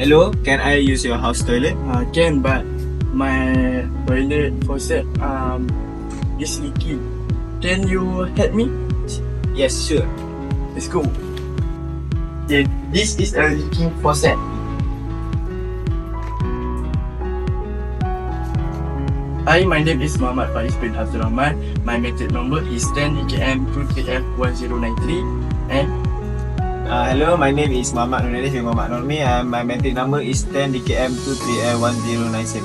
Hello, can I use your house toilet? Can, but my toilet faucet is leaky. Can you help me? Yes, sure. Let's go. Okay, this is a leaking faucet. Hi, my name is Muhammad Faiz bin Abdul Rahman. My metric number is 10 EKM 2KF1093 and Hello, my name is Muhammad Nurul bin Muhammad Nurmi and my metric number is 10 DKM 23L1097.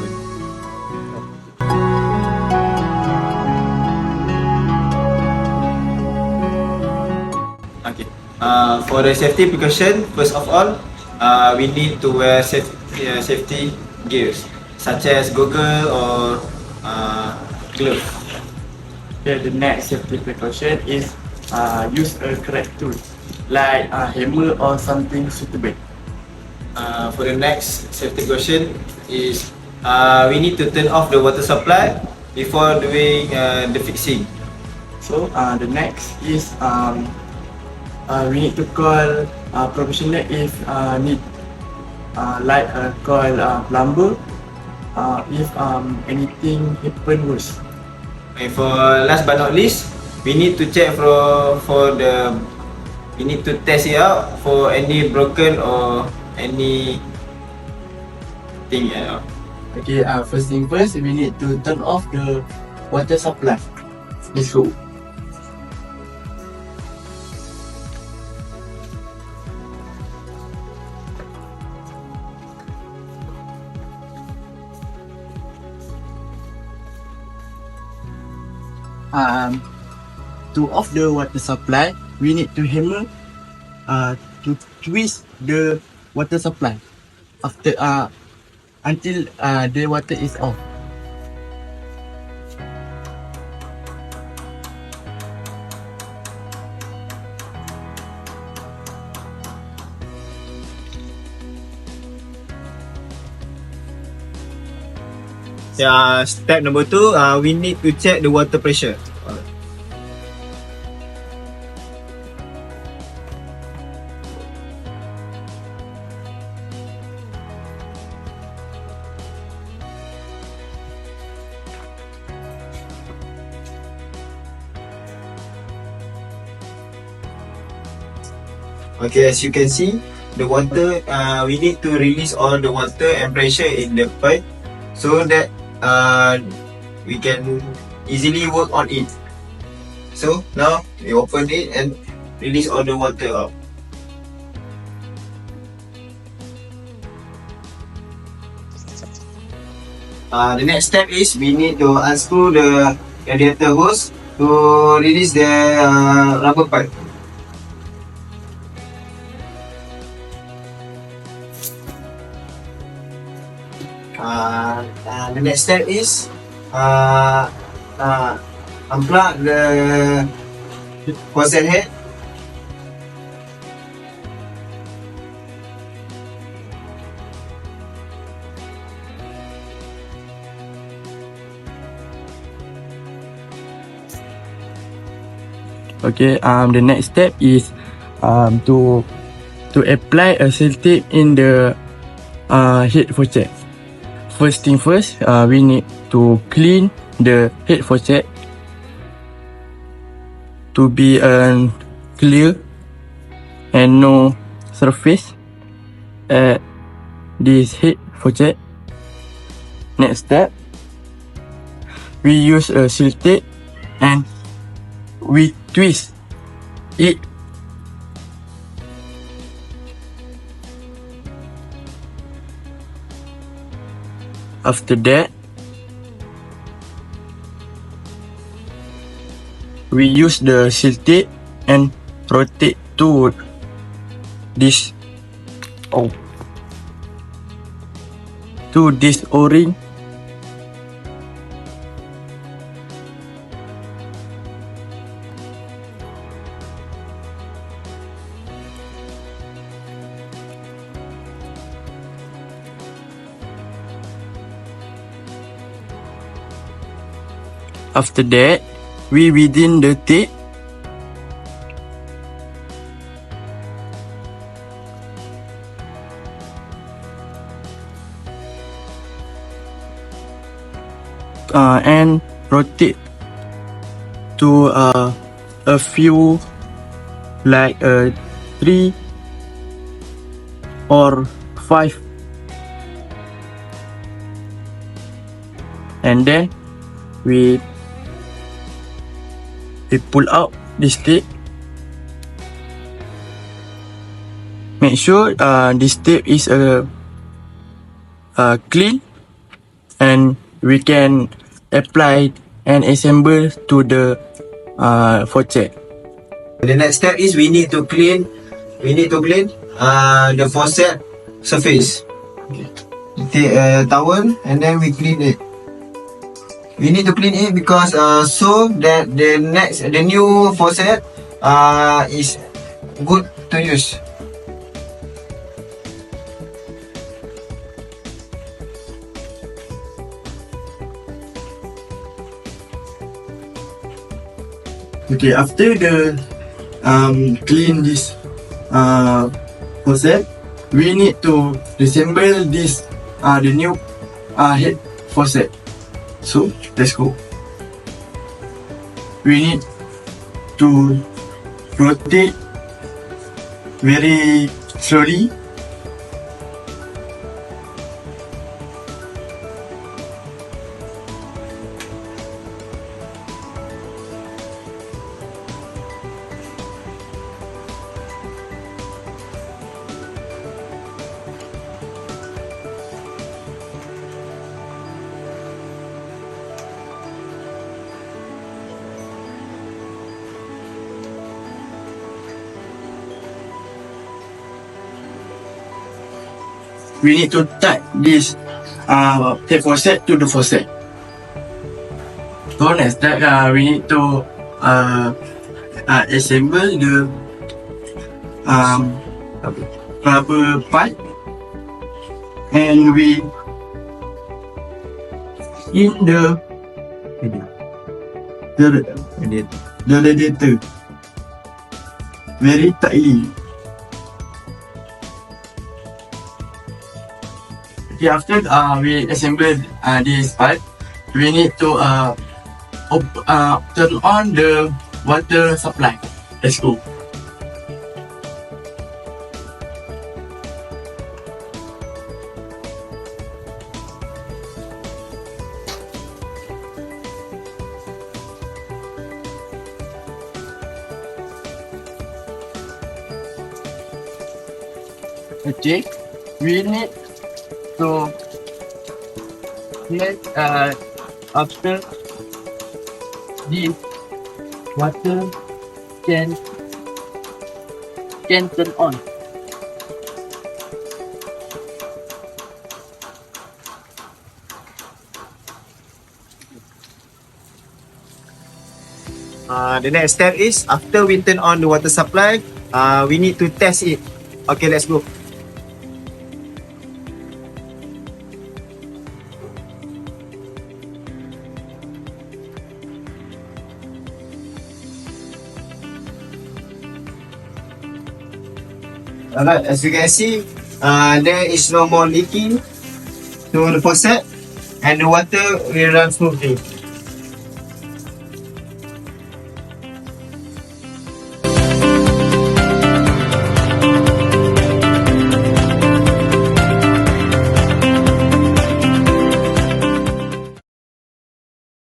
Okay. For the safety precaution, first of all, we need to wear safety gears such as goggle or glove. okay, the next safety precaution is use a correct tool like a hammer or something suitable. For the next safety precaution is we need to turn off the water supply before doing the fixing. So the next is we need to call professional if need, like call plumber if anything happen worse. And for last but not least, we need to check we need to test it out for any broken or any thing at all. Okay, first thing first, we need to turn off the water supply. Let's go. To off the water supply, we need to hammer to twist the water supply after until the water is off. Yeah, step number 2, we need to check the water pressure. Okay, as you can see, the water, we need to release all the water and pressure in the pipe so that we can easily work on it. So now we open it and release all the water out. The next step is we need to unscrew the radiator hose to release the rubber pipe. The next step is unplug the faucet head. Okay, the next step is to apply a sellotape in the head faucet. First thing first, we need to clean the head faucet to be clear and no surface at this head faucet. Next step, we use a sellotape and we twist it. After that, we use the sellotape and rotate to this O-ring. After that, we within the tape. and rotate to a few, like 3 or 5, and then we pull out this tape. Make sure this tape is clean, and we can apply and assemble to the faucet. The next step is we need to clean the faucet surface. Take a towel and then we clean it. We need to clean it because so that the new faucet is good to use. Okay, after the clean this faucet, we need to assemble this the new head faucet. So let's go. We need to rotate very slowly. We need to tie this head faucet to the faucet. So next step, we need to assemble the rubber pipe, and we in the radiator very tightly. Okay, after we assembled this pipe, we need to turn on the water supply. Let's go. Okay, we need to let after the water can turn on. The next step is after we turn on the water supply, we need to test it. Okay, let's go. Alright, as you can see, there is no more leaking to the faucet, and the water will run smoothly.